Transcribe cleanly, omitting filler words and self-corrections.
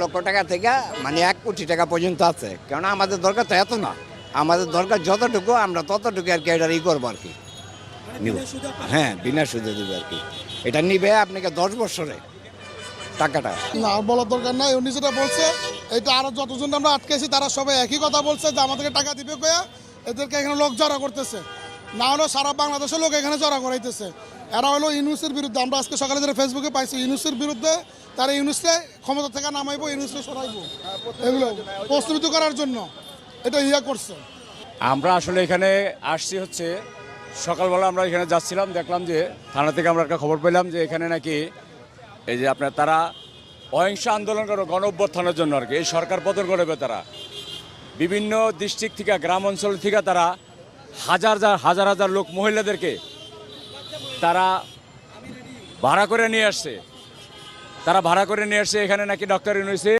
লক্ষ টাকা থেকে মানে 1 কোটি টাকা পর্যন্ত আছে, কারণ আমাদের দরকার তো এত না, আমাদের দরকার যতটুকু আমরা ততটুকু আর কি এটা করবো আর কি নিব। হ্যাঁ, বিনা সুদে দেবে আর কি। এটা নিবে আপনাকে 10 বছরে টাকাটা। না, আর বলার দরকার নাই, উনি যেটা বলছে এটা আরো যতজন আমরা আটকেছি তারা সবাই একই কথা বলছে যে আমাদেরকে টাকা দিবে কয়া এদেরকে এখানে লোক জড়া করতেছে, না হলেও সারা বাংলাদেশের লোক এখানে জড়া করাইতেছে। এরা হলো ইউনুসের বিরুদ্ধে, আমরা আজকে সকালে যেটা ফেসবুকে পাইছি ইউনুসের বিরুদ্ধে, তারা ইউনুসকে ক্ষমতা থেকে নামাইবো, ইউনুসকে সরাইবো, এগুলো প্রস্তুত করার জন্য এটা করছে। আমরা আসলে এখানে আসছি হচ্ছে সকালবেলা আমরা এখানে যাচ্ছিলাম, দেখলাম যে থানা থেকে আমরা একটা খবর পেলাম যে এখানে নাকি এই যে আপনার তারা অহিংস আন্দোলন করে গণ অভ্যুত্থানের জন্য আর কি এই সরকার পতন করবে। তারা বিভিন্ন ডিস্ট্রিক্ট থেকে গ্রাম অঞ্চল থেকে তারা হাজার হাজার লোক মহিলাদেরকে তারা ভাড়া করে নিয়ে আসছে, এখানে নাকি ডক্টর ইউনূস